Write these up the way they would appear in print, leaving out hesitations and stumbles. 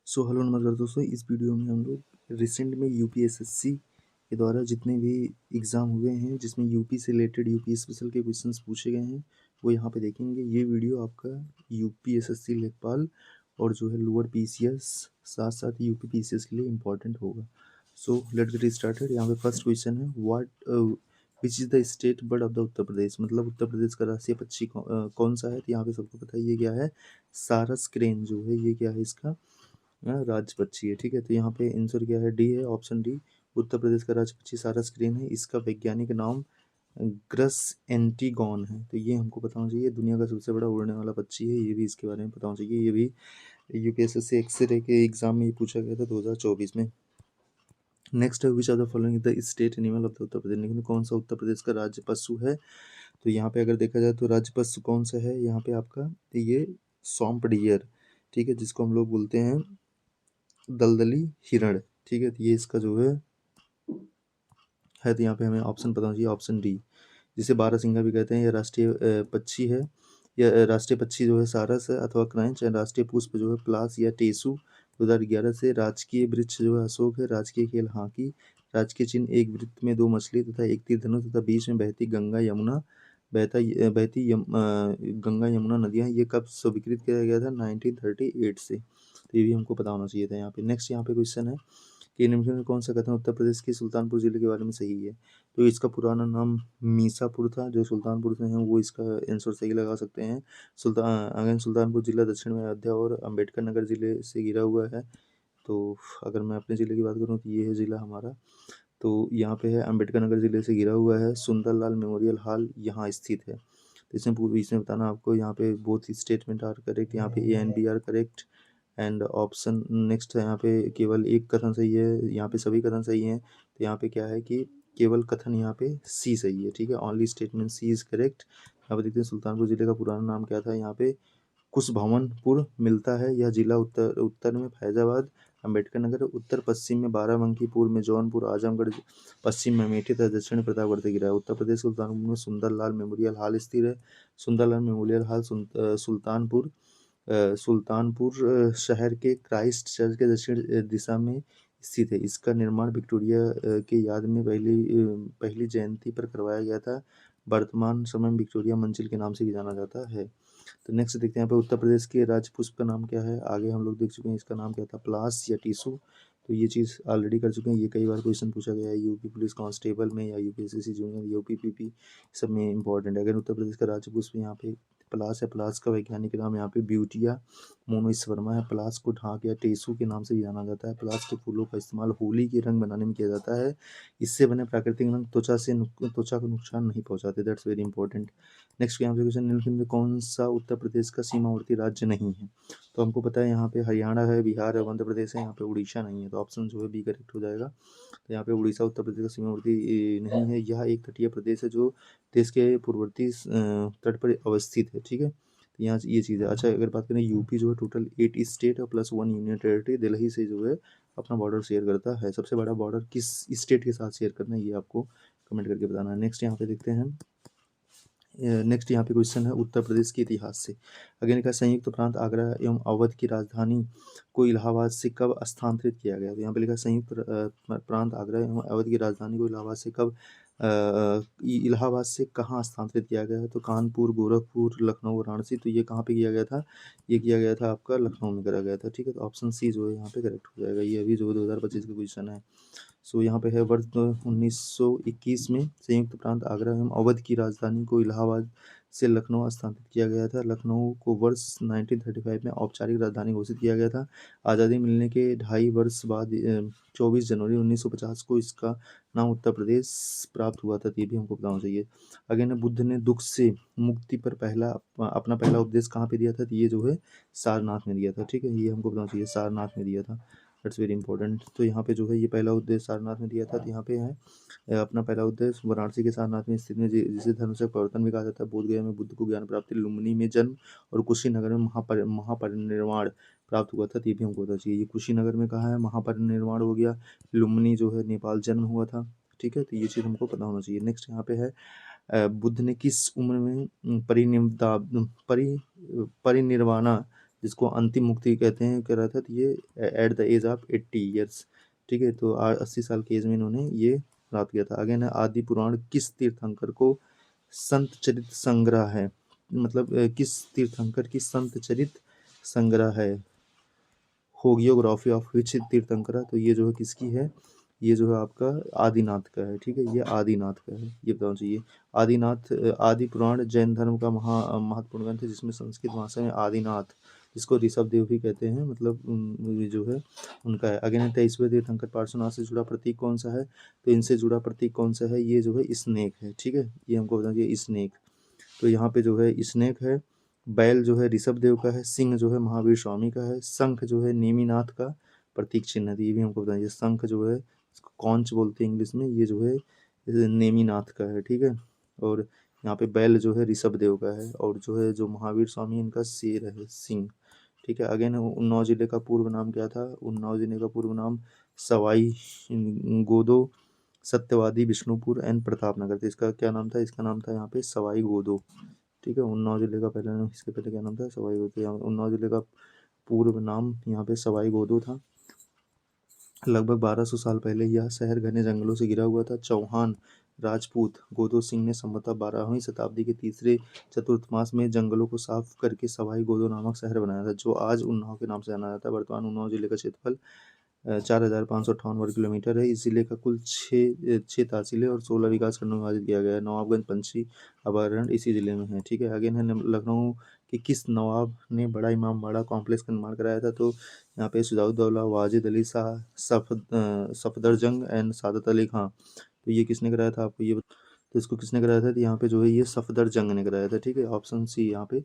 So hello नमस्कार दोस्तों, इस वीडियो में हम लोग रिसेंट में यूपीएसएससी के द्वारा जितने भी एग्ज़ाम हुए हैं जिसमें यूपी से रिलेटेड यूपी स्पेशल के क्वेश्चंस पूछे गए हैं वो यहाँ पे देखेंगे। ये वीडियो आपका यूपीएसएससी लेखपाल और जो है लोअर पीसीएस साथ साथ यूपी पीसीएस के लिए इम्पोर्टेंट होगा। So let's get started. यहाँ पे फर्स्ट क्वेश्चन है what which is the state bird of the Uttar Pradesh, मतलब उत्तर प्रदेश का राष्ट्रीय पक्षी कौन सा है। तो यहाँ पे सबको पता है ये क्या है, सारस क्रेन जो है ये क्या है, इसका राज्य पक्षी है। ठीक है, तो यहाँ पे आंसर क्या है, डी है, ऑप्शन डी। उत्तर प्रदेश का राज्य पक्षी सारस क्रेन है। इसका वैज्ञानिक नाम ग्रस एंटीगॉन है। तो ये हमको पता होना चाहिए, दुनिया का सबसे बड़ा उड़ने वाला पक्षी है, ये भी इसके बारे में पता होना चाहिए। ये भी यूपीएसएससी एक्सरे के एग्जाम में ये पूछा गया था 2024 में। नेक्स्ट है which are the following the state animal of the Uttar Pradesh, लेकिन कौन सा उत्तर प्रदेश का राज्य पशु है। तो यहाँ पे अगर देखा जाए तो राज्य पशु कौन सा है, यहाँ पे आपका ये सौंप डियर, ठीक है, जिसको हम लोग बोलते हैं दलदली हिरण। ठीक है, तो ये इसका जो है तो यहाँ पे हमें ऑप्शन पता होना चाहिए, ऑप्शन डी, जिसे बारहसिंगा भी कहते हैं। यह राष्ट्रीय पक्षी है। यह राष्ट्रीय पक्षी जो है सारस है अथवा क्रंच। राष्ट्रीय पुष्प जो है पलास या टेसु। 2011 से राजकीय वृक्ष जो है अशोक है। राजकीय खेल हॉकी। राजकीय चिन्ह एक वृत्त में दो मछली तथा एक तीर धनुष तथा बीच में बहती गंगा यमुना, गंगा यमुना नदियाँ। ये कब स्वीकृत किया गया था, 1938 से। तो ये भी हमको पता होना चाहिए था। यहाँ पे नेक्स्ट यहाँ पे क्वेश्चन है कि निम्नलिखित में कौन सा कथन उत्तर प्रदेश के सुल्तानपुर जिले के बारे में सही है। तो इसका पुराना नाम मीसापुर था, जो सुल्तानपुर से है वो इसका आंसर सही लगा सकते हैं। सुल्तानपुर जिला दक्षिण में अयोध्या और अम्बेडकर नगर जिले से घिरा हुआ है। तो अगर मैं अपने ज़िले की बात करूँ तो ये है ज़िला हमारा, तो यहाँ पे है अम्बेडकर नगर ज़िले से घिरा हुआ है। सुंदरलाल मेमोरियल हॉल यहाँ स्थित है। तो इसमें बताना आपको, यहाँ पे बोथ स्टेटमेंट आर करेक्ट, यहाँ पे A and B are correct and option next है। यहाँ पे केवल एक कथन सही है, यहाँ पे सभी कथन सही हैं। तो यहाँ पे क्या है कि केवल कथन यहाँ पे सी सही है। ठीक है, only statement C is correct. यहाँ पे देखते हैं सुल्तानपुर जिले का पुराना नाम क्या था। यहाँ पे कुशभवनपुर मिलता है। यह जिला उत्तर उत्तर में फैजाबाद, अम्बेडकर नगर, उत्तर पश्चिम में बाराबंकी, पूर्व में जौनपुर, आजमगढ़, पश्चिम में अमेठी तथा दक्षिण में प्रतापगढ़ से घिरा है। उत्तर प्रदेश के सुल्तानपुर में सुंदरलाल मेमोरियल हॉल स्थित है। सुंदरलाल मेमोरियल हॉल सुल्तानपुर शहर के क्राइस्ट चर्च के दक्षिण दिशा में स्थित है। इसका निर्माण विक्टोरिया के याद में पहली जयंती पर करवाया गया था। वर्तमान समय में विक्टोरिया मंजिल के नाम से भी जाना जाता है। तो नेक्स्ट देखते हैं यहाँ पे उत्तर प्रदेश के राज्य पुष्प का नाम क्या है। आगे हम लोग देख चुके हैं, इसका नाम क्या था, पलास या टीसू। तो ये चीज़ ऑलरेडी कर चुके हैं, ये कई बार क्वेश्चन पूछा गया है यूपी पुलिस कांस्टेबल में या यूपीएससी जूनियर यूपीपीपी सब में इंपॉर्टेंट है। अगर उत्तर प्रदेश का राज्य पुष्प यहाँ पे पलास है। पलास का वैज्ञानिक नाम यहाँ पे ब्यूटिया मोनोस्पर्मा है। पलास को ढाक या टेसू के नाम से भी जाना जाता है। पलास के फूलों का इस्तेमाल होली के रंग बनाने में किया जाता है। इससे बने प्राकृतिक रंग त्वचा को नुकसान नहीं पहुंचाते। That's very important. नेक्स्ट यहाँ पे क्वेश्चन, निम्नलिखित में कौन सा उत्तर प्रदेश का सीमावर्ती राज्य नहीं है। तो हमको पता है यहाँ पे हरियाणा है, बिहार है, मध्य प्रदेश है, यहाँ पे उड़ीसा नहीं है। तो ऑप्शन जो है बी करेक्ट हो जाएगा। तो यहाँ पे उड़ीसा उत्तर प्रदेश का सीमावर्ती नहीं है। यह एक तटीय प्रदेश है जो देश के पूर्ववर्ती तट पर अवस्थित है। ठीक है, तो यहाँ ये चीज़ है। अच्छा, अगर बात करें यूपी जो है टोटल 8 स्टेट है प्लस 1 यूनियन टेरिटरी, दिल्ली से जो है अपना बॉर्डर शेयर करता है। सबसे बड़ा बॉर्डर किस स्टेट के साथ शेयर करना है ये आपको कमेंट करके बताना है। नेक्स्ट यहाँ पे देखते हैं, नेक्स्ट यहाँ पे क्वेश्चन है उत्तर प्रदेश के इतिहास से। अगेन का संयुक्त प्रांत आगरा एवं अवध की राजधानी को इलाहाबाद से कब स्थानांतरित किया गया। तो यहाँ पे लिखा संयुक्त प्रांत आगरा एवं अवध की राजधानी को इलाहाबाद से कब इलाहाबाद से कहाँ स्थानांतरित किया गया है। तो कानपुर, गोरखपुर, लखनऊ, वाराणसी। तो ये कहाँ पे किया गया था, ये किया गया था आपका लखनऊ में करा गया था। ठीक है, तो ऑप्शन सी जो है यहाँ पे करेक्ट हो जाएगा। ये अभी जो 2025 का क्वेश्चन है। सो यहाँ पे है वर्ष 1921 में संयुक्त प्रांत आगरा एवं अवध की राजधानी को इलाहाबाद से लखनऊ स्थानांतरित किया गया था। लखनऊ को वर्ष 1935 में औपचारिक राजधानी घोषित किया गया था। आज़ादी मिलने के 2.5 वर्ष बाद 24 जनवरी 1950 को इसका नाम उत्तर प्रदेश प्राप्त हुआ था। तो ये भी हमको बताना चाहिए। अगेन बुद्ध ने दुख से मुक्ति पर अपना पहला उपदेश कहाँ पे दिया था। तो ये जो है सारनाथ में दिया था। ठीक है, ये हमको बताना चाहिए, सारनाथ में दिया था। That's very important. तो यहाँ पे जो है ये पहला उद्देश्य सारनाथ में दिया था। तो यहाँ पे है अपना पहला उद्देश्य वाराणसी के सारनाथ में स्थित में जिसे धर्म से परिवर्तन भी कहा जाता है। बोधगया में बुद्ध को ज्ञान प्राप्ति, लुम्बिनी में जन्म और कुशीनगर में महापरिनिर्वाण प्राप्त हुआ था। तो ये भी हमको पता चाहिए। ये कुशीनगर में कहा है महापरिनिर्वाण हो गया, लुम्बिनी जो है नेपाल जन्म हुआ था। ठीक है, तो ये चीज़ हमको पता होना चाहिए। नेक्स्ट यहाँ पे है बुद्ध ने किस उम्र में परिनिर्वाणा जिसको अंतिम मुक्ति कहते हैं, कह रहा था, तो ये at the age of 80 years. ठीक है, तो 80 साल की एज में इन्होंने ये प्राप्त किया था। अगेन आदि पुराण किस तीर्थंकर को संत चरित संग्रह है, मतलब किस तीर्थंकर की संत चरित संग्रह है, होगियोग्राफी ऑफ विच तीर्थंकरा, तो ये जो है किसकी है, ये जो है आपका आदिनाथ का है। ठीक है, ये आदिनाथ का है, ये बताना चाहिए। आदिनाथ आदि पुराण जैन धर्म का महत्वपूर्ण ग्रंथ है, जिसमें संस्कृत भाषा में आदिनाथ, जिसको ऋषभ देव भी कहते हैं, मतलब ये जो है उनका है। अगेन 23वें तीर्थंकर पार्श्वनाथ से जुड़ा प्रतीक कौन सा है, तो इनसे जुड़ा प्रतीक कौन सा है, ये जो है स्नेक है। ठीक है, ये हमको बताना चाहिए, स्नेक। तो यहाँ पे जो है स्नेक है, बैल जो है ऋषभ देव का है, सिंह जो है महावीर स्वामी का है, शंख जो है नेमिनाथ का प्रतीक चिन्ह है। तो ये भी हमको बताइए, शंख जो है इसको कॉन्च बोलते हैं इंग्लिश में, ये जो है नेमिनाथ का है। ठीक है, और यहाँ पे बैल जो है ऋषभ देव का है, और जो है जो महावीर स्वामी इनका शेर है, सिंह। ठीक है, अगेन उन्नाव जिले का पूर्व नाम क्या था, उन्नाव जिले का पूर्व नाम सवाई गोदो, सत्यवादी, विष्णुपुर एंड प्रतापनगर। तो इसका क्या नाम था, इसका नाम था यहाँ पे सवाई गोदो। ठीक है, उन्नाव जिले का पहले नाम, इसके पहले क्या नाम था, सवाई गोदो। यहाँ उन्नाव जिले का पूर्व नाम यहाँ पे सवाई गोदो था। लगभग 1200 साल पहले यह शहर घने जंगलों से घिरा हुआ था। चौहान राजपूत गोदो सिंह ने संभवतः 12वीं शताब्दी के तीसरे चतुर्थ मास में जंगलों को साफ करके सवाई गोदो नामक शहर बनाया था, जो आज उन्नाव के नाम से जाना जाता है। वर्तमान उन्नाव जिले का क्षेत्रफल 4558 वर्ग किलोमीटर है। इस जिले का कुल छः तहसीलें और 16 विकास खंडों में विभाजित किया गया है। नवाबगंज पंछी अभयारण्य इसी जिले में है। ठीक है, अगेन है लखनऊ कि किस नवाब ने बड़ा इमामबाड़ा कॉम्प्लेक्स का निर्माण कराया था, तो यहाँ पे शुजाउद्दौला, वाजिद अली शाह, सफदरजंग एंड सादत अली खां। तो ये किसने कराया था, आपको ये तो इसको किसने कराया था, तो यहाँ पे जो है ये सफदरजंग ने कराया था। ठीक है, ऑप्शन सी यहाँ पे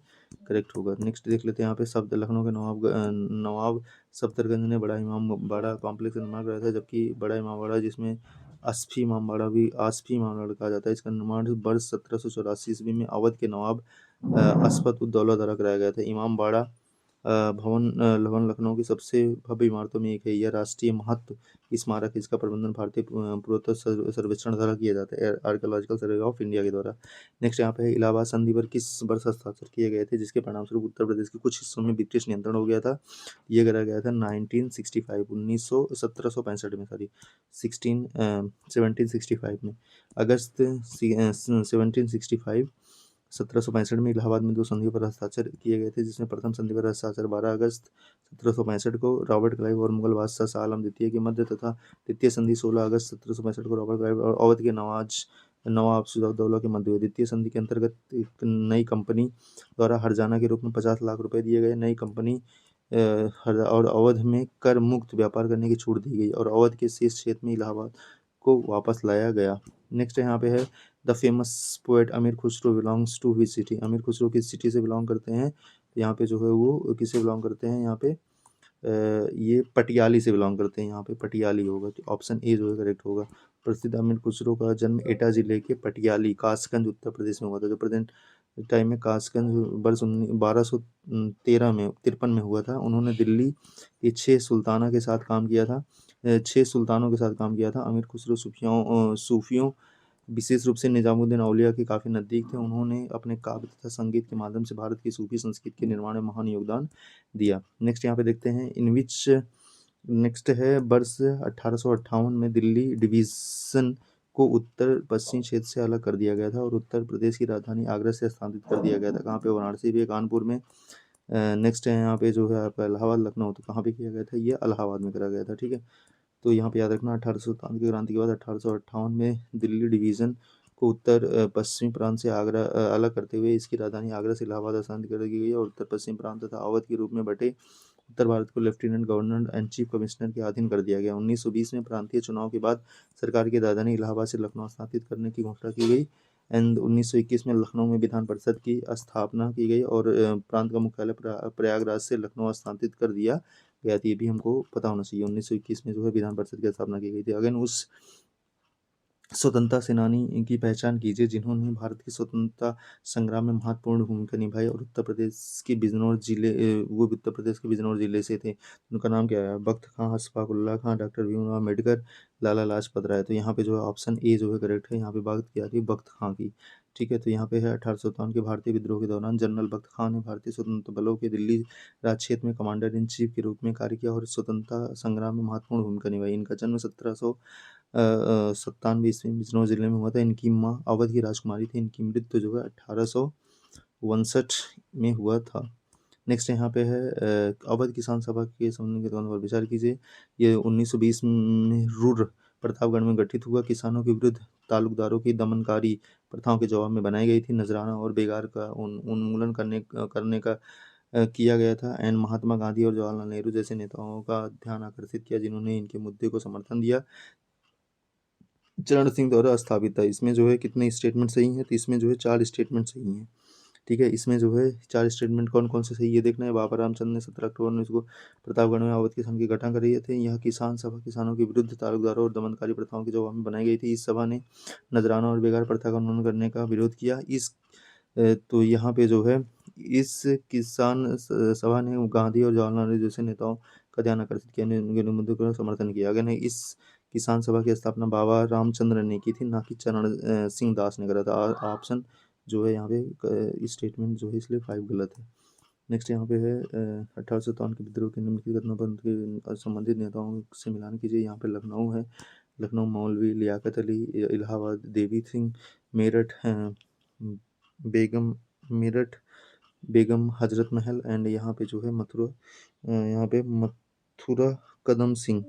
करेक्ट होगा। नेक्स्ट देख लेते हैं, यहाँ पे शब्द लखनऊ के नवाब सफदरगंज ने बड़ा इमाम बाड़ा कॉम्प्लेक्स का निर्माण कराया था, जबकि बड़ा इमाम बाड़ा, जिसमें आसफी इमाम बाड़ा कहा जाता है, इसका निर्माण वर्ष 1784 ईस्वी में अवध के नवाब असफत उद्दौला द्वारा कराया गया था। इमाम बाड़ा भवन लखनऊ की सबसे भव्य इमारतों में एक है। यह राष्ट्रीय महत्व स्मारक है, इसका प्रबंधन भारतीय पुरातत्व सर्वेक्षण द्वारा किया जाता है, आर्कियोलॉजिकल सर्वे ऑफ इंडिया के द्वारा। नेक्स्ट यहाँ पे है, इलाहाबाद संधि पर किस वर्ष हस्ताक्षर किए गए थे, जिसके परिणामस्वरूप उत्तर प्रदेश के कुछ हिस्सों में ब्रिटिश नियंत्रण हो गया था। ये कराया गया था 1965 1765 में, सॉरी 1765 में। अगस्त 1765 में इलाहाबाद में दो संधियों पर हस्ताक्षर किए गए थे, जिसमें प्रथम संधि पर हस्ताक्षर 12 अगस्त 1765 को रॉबर्ट क्लाइव और मुगल बादशाह शाह आलम द्वितीय के मध्य, तथा द्वितीय संधि 16 अगस्त 1765 को रॉबर्ट क्लाइव और अवध के नवाब शुजाउद्दौला के मध्य हुई। द्वितीय संधि के अंतर्गत एक नई कंपनी द्वारा हर्जाना के रूप में 50 लाख रुपए दिए गए। नई कंपनी और अवध में कर मुक्त व्यापार करने की छूट दी गई, और अवध के शेष क्षेत्र में इलाहाबाद को वापस लाया गया। नेक्स्ट यहाँ पे है, the famous poet Amir Khusro belongs to which city. Amir Khusro किस सिटी से बिलोंग करते हैं, यहाँ पे जो है वो किससे बिलोंग करते हैं, यहाँ पे ये पटियाली से बिलोंग करते हैं, यहाँ पे पटियाली होगा, तो ऑप्शन ए जो है करेक्ट होगा। प्रसिद्ध अमीर खुसरो का जन्म एटा जिले के पटियाली कासगंज उत्तर प्रदेश में हुआ था, जो प्रेजेंट टाइम में कासगंज वर्ष 1213 में 53 में हुआ था। उन्होंने दिल्ली के 6 सुल्ताना के साथ काम किया था, 6 सुल्तानों के साथ काम किया था। अमीर खुसरो सूफियों विशेष रूप से निजामुद्दीन औलिया के काफ़ी नज़दीक थे। उन्होंने अपने काव्य तथा संगीत के माध्यम से भारत की सूफी संस्कृति के निर्माण में महान योगदान दिया। नेक्स्ट यहाँ पे देखते हैं, इन विच नेक्स्ट है, वर्ष 1858 में दिल्ली डिवीज़न को उत्तर पश्चिम क्षेत्र से अलग कर दिया गया था, और उत्तर प्रदेश की राजधानी आगरा से स्थानांतरित कर दिया गया था। कहाँ पे, वाराणसी भी, कानपुर में। नेक्स्ट है यहाँ पे जो है आपका इलाहाबाद लखनऊ, तो कहाँ पे किया गया था, ये इलाहाबाद में करा गया था। ठीक है, तो यहाँ पे याद रखना, 1857 की क्रांति के बाद 1858 में दिल्ली डिवीज़न को उत्तर पश्चिमी प्रांत से अलग करते हुए इसकी राजधानी आगरा से इलाहाबाद स्थानांतरित कर दी गई, और उत्तर पश्चिम प्रांत तथा अवध के रूप में बटे उत्तर भारत को lieutenant governor and chief commissioner के अधीन कर दिया गया। 1920 में प्रांतीय चुनाव के बाद सरकार की राजधानी इलाहाबाद से लखनऊ स्थानांतरित करने की घोषणा की गई, एंड 1921 में लखनऊ में विधान परिषद की स्थापना की गई, और प्रांत का मुख्यालय प्रयागराज से लखनऊ स्थानांतरित कर दिया गया था। ये भी हमको पता होना चाहिए। 1921 में जो है विधान परिषद की स्थापना की गई थी। अगेन उस स्वतंत्रता सेनानी की पहचान कीजिए जिन्होंने भारत की स्वतंत्रता संग्राम में महत्वपूर्ण भूमिका निभाई, और उत्तर प्रदेश के बिजनौर जिले वो उत्तर प्रदेश के बिजनौर जिले से थे। उनका नाम क्या है, बख्त खां, अशफाक उल्लाह खां, डॉक्टर भीमराव अम्बेडकर, लाला लाजपत राय। तो यहाँ पे जो है ऑप्शन ए जो है करेक्ट है, यहाँ पे बात की जा रही है बख्त खां की। ठीक है। तो यहाँ पे है 1857 के भारतीय विद्रोह के दौरान जनरल बख्त खान ने भारतीय स्वतंत्रता बलों के दिल्ली राज क्षेत्र में कमांडर इन चीफ के रूप में कार्य किया और स्वतंत्रता संग्राम में महत्वपूर्ण भूमिका निभाई। इनका जन्म 1797 ईस्वी में बिजनौर जिले में हुआ था। इनकी माँ अवध की राजकुमारी थी। इनकी मृत्यु जो है 1859 में हुआ था। नेक्स्ट यहाँ पे है अवध किसान सभा के संबंध के तौर पर विचार कीजिए। ये 1920 में रूर प्रतापगढ़ में गठित हुआ। किसानों के विरुद्ध तालुकदारों की दमनकारी प्रथाओं के जवाब में बनाई गई थी। नजराना और बेगार का उन्मूलन करने का किया गया था। एंड महात्मा गांधी और जवाहरलाल नेहरू जैसे नेताओं का ध्यान आकर्षित किया जिन्होंने इनके मुद्दे को समर्थन दिया। चरण सिंह द्वारा स्थापित था। इसमें जो है कितने स्टेटमेंट सही हैं, तो इसमें जो है 4 स्टेटमेंट सही हैं। ठीक है, इसमें जो है 4 स्टेटमेंट कौन कौन से सही है देखना है। बाबा रामचंद्र ने 17 अक्टूबर में इसको प्रतापगढ़ में अवध किसान की घटना करी थे। यह किसान सभा किसानों के विरुद्ध तालुकदारों और दमनकारी प्रथाओं के जवाब में बनाई गई थी। इस सभा ने नजराना और बेगार प्रथा का उन्मूलन करने का विरोध किया। तो यहाँ पे जो है इस किसान सभा ने गांधी और जवाहरलाल नेहरू जैसे नेताओं का ध्यान आकर्षित किया, उनके मुद्दों का समर्थन किया। अगर नहीं, इस किसान सभा की स्थापना बाबा रामचंद्र ने की थी, ना कि चरण सिंह दास ने करा था। ऑप्शन जो है यहाँ पे स्टेटमेंट जो है इसलिए 5 गलत है। नेक्स्ट यहाँ पे है 1857 के विद्रोह के निम्नलिखित घटनाओं पर उनके संबंधित नेताओं से मिलान कीजिए। यहाँ पे लखनऊ है, लखनऊ मौलवी लियाकत अली, इलाहाबाद देवी सिंह, मेरठ बेगम मेरठ बेगम हजरत महल, एंड यहाँ पे जो है यहाँ पे मथुरा कदम सिंह।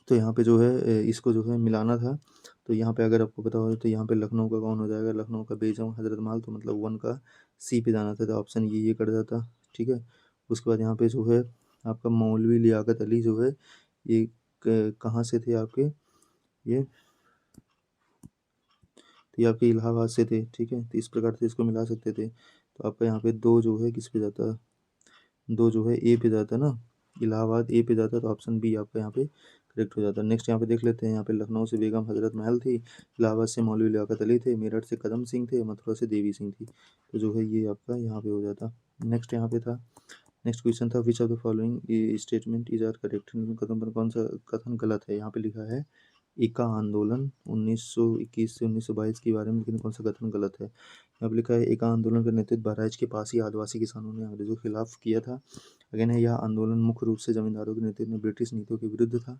तो यहाँ पे जो है इसको जो है मिलाना था। तो यहाँ पे अगर आपको पता हो तो यहाँ पे लखनऊ का कौन हो जाएगा, लखनऊ का बेगम हजरत महल, तो मतलब 1 का सी पे जाना था, तो ऑप्शन ये कर जाता। ठीक है, उसके बाद यहाँ पे जो है आपका मौलवी लियाकत अली जो है ये कहाँ से थे आपके, ये तो ये आपके इलाहाबाद से थे। ठीक है, तो इस प्रकार से इसको मिला सकते थे। तो आपका यहाँ पे 2 जो है किस पे जाता, 2 जो है ए पे जाता ना, इलाहाबाद ए पे जाता, तो ऑप्शन बी आपका यहाँ पे करेक्ट हो जाता। नेक्स्ट यहाँ पे देख लेते हैं। यहाँ पे लखनऊ से बेगम हजरत महल थी, इलाहाबाद से मौलवी लियाकत अली थे, मेरठ से कदम सिंह थे, मथुरा से देवी सिंह थी। तो जो है ये आपका यहाँ पे हो जाता। नेक्स्ट यहाँ पे था, नेक्स्ट क्वेश्चन था which of the following statement is are correct. कथन पर कौन सा कथन गलत है। यहाँ पे लिखा है इक्का आंदोलन 1921 से 1922 के बारे में, लेकिन कौन सा कथन गलत है। यहाँ पे लिखा है इक्का आंदोलन का नेतृत्व बहराइच के पास ही आदिवासी किसानों ने अंग्रेजों के खिलाफ किया था। अगेन है यह आंदोलन मुख्य रूप से जमींदारों के नेतृत्व में ब्रिटिश नीतियों के विरुद्ध था।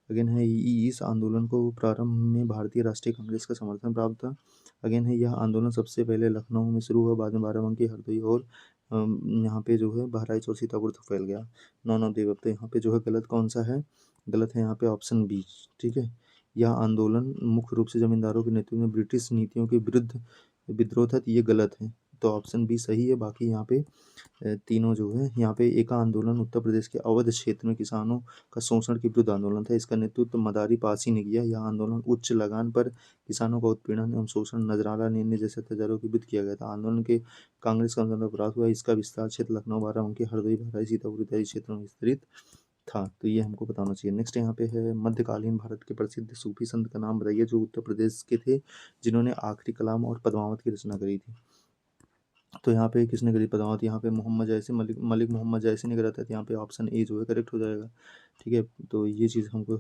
अगेन है इस आंदोलन को प्रारंभ में भारतीय राष्ट्रीय कांग्रेस का समर्थन प्राप्त था। अगेन है यह आंदोलन सबसे पहले लखनऊ में शुरू हुआ, बाद में बाराबंकी, हरदोई और यहाँ पे जो है बहराइच और सीतापुर तक फैल गया। नॉन ऑफ देव। तो यहाँ पे जो है गलत कौन सा है, गलत है यहाँ पे ऑप्शन बी। ठीक है, यह आंदोलन मुख्य रूप से जमींदारों के नेतृत्व में ब्रिटिश नीतियों के विरुद्ध विद्रोह था, तो ये गलत है। तो ऑप्शन बी सही है। बाकी यहाँ पे तीनों जो है, यहाँ पे एक आंदोलन उत्तर प्रदेश के अवध क्षेत्र में किसानों का शोषण के विरुद्ध आंदोलन था। इसका नेतृत्व मदारी पासी ने किया। यह आंदोलन उच्च लगान पर किसानों का उत्पीड़न एवं शोषण, नजराना लेने जैसे अत्याचारों के विरुद्ध किया गया था। आंदोलन के कांग्रेस का अपराध हुआ। इसका विस्तार क्षेत्र लखनऊ, बाराबंकी, हरदोई, बहराइच, सीतापुर इत्यादि क्षेत्रों में विस्तृत था। तो ये हमको बताना चाहिए। नेक्स्ट यहाँ पे है मध्यकालीन भारत के प्रसिद्ध सूफी संत का नाम बताइए जो उत्तर प्रदेश के थे, जिन्होंने आखिरी कलाम और पद्मावत की रचना करी थी। तो यहाँ पे किसने करी पद्मावत, यहाँ पे मोहम्मद जैसी मलिक मोहम्मद जैसी ने करा था। तो यहाँ पे ऑप्शन ए जो है करेक्ट हो जाएगा। ठीक है, तो ये चीज़ हमको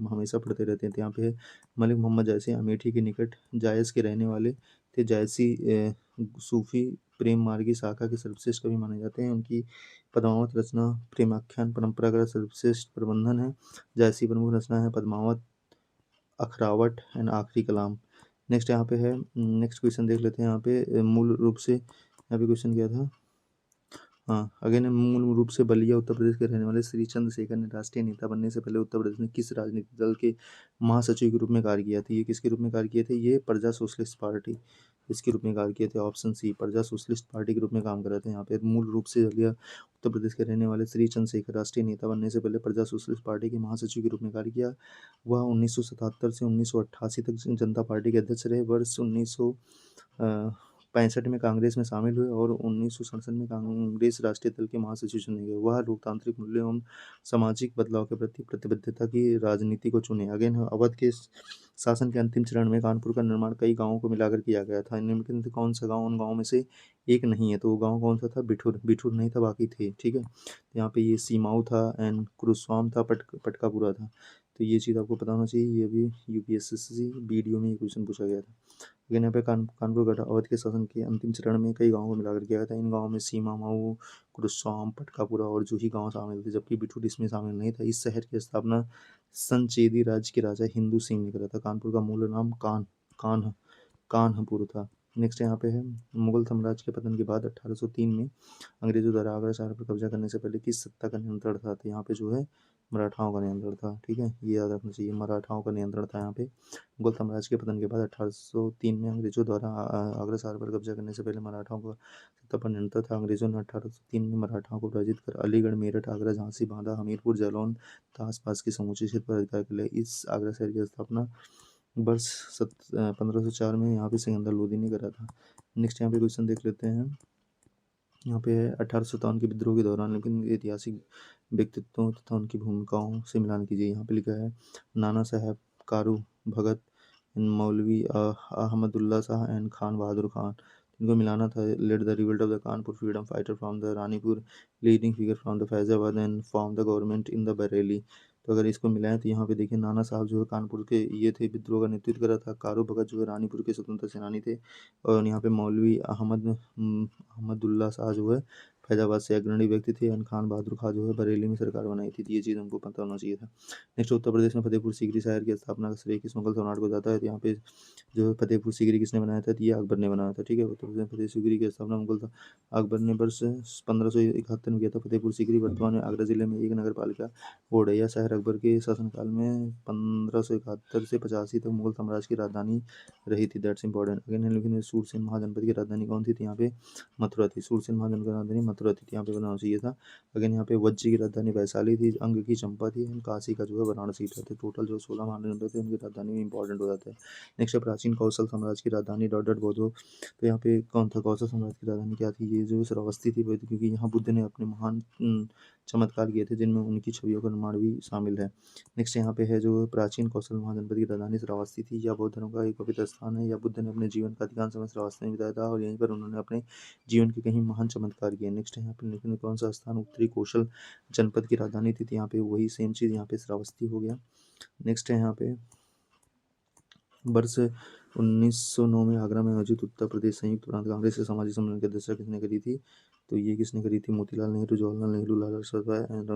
हमेशा पढ़ते रहते हैं। तो यहाँ पे है मलिक मोहम्मद जैसी अमेठी के निकट जायस के रहने वाले थे। जैसी सूफी प्रेम मार्गी शाखा के सर्वश्रेष्ठ कवि माने जाते हैं। उनकी पद्मावत रचना प्रेमाख्यान परंपरा का सर्वश्रेष्ठ प्रबंधन है। जैसी प्रमुख रचना है पद्मावत, अखरावट एंड आखिरी कलाम। नेक्स्ट यहाँ पे है, नेक्स्ट क्वेश्चन देख लेते हैं। यहाँ पे मूल रूप से यहाँ पे क्वेश्चन क्या था, हाँ अगेन मूल रूप से बलिया उत्तर प्रदेश के रहने वाले श्री चंद्रशेखर ने राष्ट्रीय नेता बनने से पहले उत्तर प्रदेश में किस राजनीतिक दल के महासचिव के रूप में कार्य किया था। ये किसके रूप में कार्य किए थे, ये प्रजा सोशलिस्ट पार्टी इसके रूप में कार्य किए थे। ऑप्शन सी प्रजा सोशलिस्ट पार्टी के रूप में काम कर रहे थे। यहाँ पे मूल रूप से बलिया उत्तर प्रदेश के रहने वाले श्री चंद्रशेखर राष्ट्रीय नेता बनने से पहले प्रजा सोशलिस्ट पार्टी के महासचिव के रूप में कार्य किया। वह 1977 से 1988 तक जनता पार्टी के अध्यक्ष रहे। वर्ष 1965 में कांग्रेस में शामिल हुए और 1967 में कांग्रेस राष्ट्रीय दल के महासचिव चुने गए। वह लोकतांत्रिक मूल्यों एवं सामाजिक बदलाव के प्रति प्रतिबद्धता की राजनीति को चुने। अगेन अवध के शासन के अंतिम चरण में कानपुर का निर्माण कई गांवों को मिलाकर किया गया था। निम्नलिखित में से कौन सा गांव उन गांवों में से एक नहीं है। तो वो गांव कौन सा था, बिठूर। बिठूर नहीं था, बाकी थे। ठीक है, तो यहाँ पे ये सीमाऊ था एंड कुरुस्वाम था, पटकापुरा था। तो ये चीज़ आपको पता होना चाहिए। ये भी यूपीएससी वीडियो में ये क्वेश्चन पूछा गया था। लेकिन यहाँ पे कानपुर गढ़ अवध के शासन के अंतिम चरण में कई गाँवों को मिलाकर किया गया था। इन गाँवों में सीमा, मऊ, कुरुक्षाम, पटकापुरा और जूही गाँव शामिल थे, जबकि बिठूर इसमें शामिल नहीं था। इस शहर की स्थापना संचेदी राज्य के राजा हिंदू सिंह ने करा था। कानपुर का मूल नाम कान्हपुर था। नेक्स्ट यहाँ पे है मुगल साम्राज्य के पतन के बाद 1803 में अंग्रेजों द्वारा आगरा शहर पर कब्जा करने से पहले किस सत्ता का नियंत्रण था? तो यहाँ पे जो है मराठाओं का नियंत्रण था। ठीक है, ये याद रखना चाहिए, मराठाओं का नियंत्रण था यहाँ पे। मुगल साम्राज्य के पतन के बाद 1803 में अंग्रेजों द्वारा आगरा शहर पर कब्जा करने से पहले मराठाओं का सत्ता पर नियंत्रण था। अंग्रेजों ने 1803 में मराठाओं को पराजित कर अलीगढ़, मेरठ, आगरा, झांसी, बांदा, हमीरपुर, जालौन तथा आसपास के समूचे क्षेत्र पर अधिकार कर लिया। इस आगरा शहर की स्थापना वर्ष 1504 में यहाँ पे सिकंदर लोदी ने करा था। नेक्स्ट यहाँ पे क्वेश्चन देख लेते हैं। यहाँ पे 1857 के विद्रोह के दौरान लेकिन ऐतिहासिक व्यक्तित्वों तथा उनकी भूमिकाओं से मिलान कीजिए। यहाँ पे लिखा है नाना साहब, कारू भगत, मौलवी अहमदुल्ला शाह एंड खान बहादुर खान। इनको मिलाना था। Led the revolt of the Kanpur freedom fighter from the Ranipur, leading figure from the Faizabad and form the government in the Bareilly. तो अगर इसको मिलाएं तो यहाँ पे देखिए नाना साहब जो है कानपुर के ये थे, विद्रोह का नेतृत्व करा था। कारू भगत जो है रानीपुर के स्वतंत्र सेनानी थे। और यहाँ पे मौलवी अहमदुल्ला शाह जो है फैजाबाद से अग्रणी व्यक्ति थे। एंड खान बहादुर खान जो है बरेली में सरकार बनाई थी। तो ये चीज़ हमको पता होना चाहिए था। नेक्स्ट उत्तर प्रदेश में फतेहपुर सीकरी शहर की स्थापना का श्रेय किस मुगल सम्राट को जाता है? तो यहाँ पे जो है फतेहपुर सीकरी किसने बनाया था? तो ये अकबर ने बनाया था। ठीक है, उत्तर प्रदेश में फतेहपुर सीकरी की स्थापना मुगल था अकबर ने वर्ष 1571 में किया था। फतेहपुर सीकरी वर्तमान में आगरा जिले में एक नगर पालिका बोर्ड है। यह शहर अकबर के शासनकाल में 1571 से 85 तक मुगल साम्राज्य की राजधानी रही थी। That's important. अगेन लेकिन सूरसेन महाजनपद की राजधानी कौन थी? तो यहाँ पे मथुरा थी। सूरसेन महाजन की राजधानी मथुरा थी, यहाँ पे बनाना चाहिए था। अगेन यहाँ पे वज्जी की राजधानी वैशाली थी, अंग की चंपा थी, काशी का जो है वाराणसी था। तो टोटल जो 16 महानगर थे उनकी राजधानी में इंपॉर्टेंट हो जाता है। नेक्स्ट है प्राचीन कौशल साम्राज्य की राजधानी डॉट डॉट बोधो। तो यहाँ पे कौन था? कौशल साम्राज्य की राजधानी क्या थी? ये जो श्रावस्ती थी, क्योंकि यहाँ बुद्ध ने अपने महान चमत्कार किए थे जिनमें उनकी छवियों का निर्माण भी शामिल है। नेक्स्ट यहाँ पे है जो प्राचीन कौशल महाजनपद की राजधानी श्रावस्ती थी। यह बौद्ध धर्म का एक पवित्र स्थान है। यह बुद्ध ने अपने जीवन का अधिकांश समय श्रावस्ती में बिताया था और यहीं पर उन्होंने अपने जीवन के कहीं महान चमत्कार किए। नेक्स्ट यहाँ पे लेकिन कौन सा स्थान उत्तरी कौशल जनपद की राजधानी थी? यहाँ पे वही सेम चीज़ यहाँ पे श्रावस्ती हो गया। नेक्स्ट है यहाँ पे वर्ष 1909 में आगरा में आयोजित उत्तर प्रदेश संयुक्त प्रांत कांग्रेस के सामाजिक सम्मेलन की अध्यक्षता किसने करी थी? तो ये किसने करी थी? मोतीलाल नेहरू, जवाहरलाल नेहरू, लाला लजपत राय एंड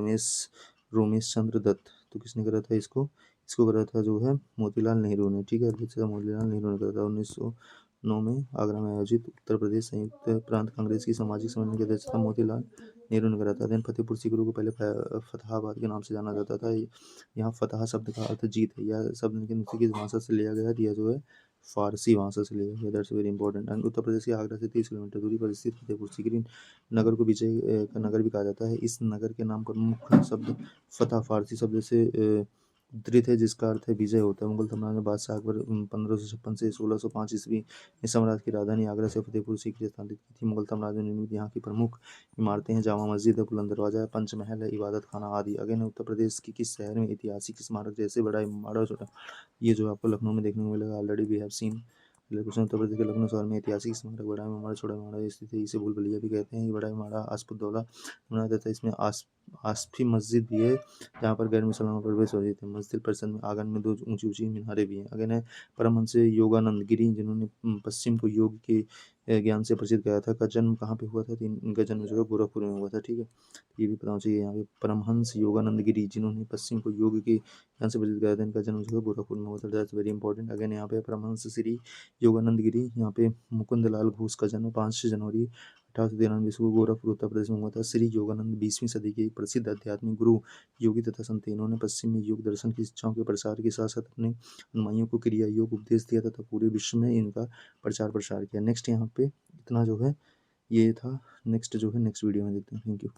रोमेश चंद्र दत्त। तो किसने करा था इसको? इसको करा था जो है मोतीलाल नेहरू ने। ठीक है, मोतीलाल नेहरू ने करा था 1909 में आगरा में आयोजित उत्तर प्रदेश संयुक्त प्रांत कांग्रेस की सामाजिक सम्मेलन की अध्यक्षता मोतीलाल नेहरू ने करा था। देन फतेहपुर सीकरी को पहले फतेहाबाद के नाम से जाना जाता था। यहाँ फतह शब्द का अर्थ जीत है। यह शब्द किस भाषा से लिया गया है? यह जो है फारसी भाषा से लिया गया। That's very important. एंड उत्तर प्रदेश के आगरा से 30 किलोमीटर दूरी पर स्थित फतेहपुर सीकरी नगर को विजय का नगर भी कहा जाता है। इस नगर के नाम का मुख्य शब्द फतह फारसी शब्द से उद्धृत है जिसका अर्थ है विजय होता है। मुगल साम्राज्य में बादशाह अकबर 1556 से 1605 ईस्वी में साम्राज्य की राजधानी आगरा से फतेहपुर सीकरी स्थापित की थी। मुगल साम्राज्य में निर्मित यहाँ की प्रमुख इमारतें हैं जामा मस्जिद है, बुलंद दरवाजा है, पंचमहल है, इबादत खाना आदि। अगेन उत्तर प्रदेश की किस शहर में ऐतिहासिक स्मारक जैसे बड़ा इमारत छोटा, ये जो आपको लखनऊ में देखने को मिलेगा। Already we have seen. Question Uttar Pradesh के लखनऊ शहर में ऐतिहासिक स्मारक बड़ा इमारत छोटा इमारत स्थित है। इसे भूल भुलैया भी कहते हैं। ये बड़ा इमारत आसफुद्दौला बनाया जाता है। इसमें आसफी मस्जिद भी है जहाँ पर गैर मुसलमानों पर प्रवेश वर्जित है। मस्जिद परिसर में आंगन में 2 ऊंची ऊंची मीनारें भी हैं। अगेन है परमहंस योगानंद गिरी जिन्होंने पश्चिम को योग के ज्ञान से परिचित किया था। का जन्म कहाँ पे हुआ था? इनका जन्म जो है गोरखपुर में हुआ था। ठीक है, ये भी पता चाहिए। यहाँ पे परमहंस योगानंद गिरी जिन्होंने पश्चिम को योग के ज्ञान से परिचित किया था, इनका जन्म जो है गोरखपुर में हुआ था। That's very important. अगेन यहाँ पे परमहंस श्री योगानंद गिरी, यहाँ पे मुकुंद लाल घोष का जन्म 5 जनवरी 1893 को गोरखपुर उत्तर प्रदेश में हुआ था। श्री योगानंद 20वीं सदी के एक प्रसिद्ध आध्यात्मिक गुरु योगी तथा संत। इन्होंने पश्चिम में योग दर्शन की शिक्षाओं के प्रसार के साथ साथ अपने अनुयायियों को क्रिया योग उपदेश दिया तथा पूरे विश्व में इनका प्रचार प्रसार किया। नेक्स्ट यहाँ पे इतना जो है ये था। नेक्स्ट जो है नेक्स्ट वीडियो में देखते हैं। Thank you.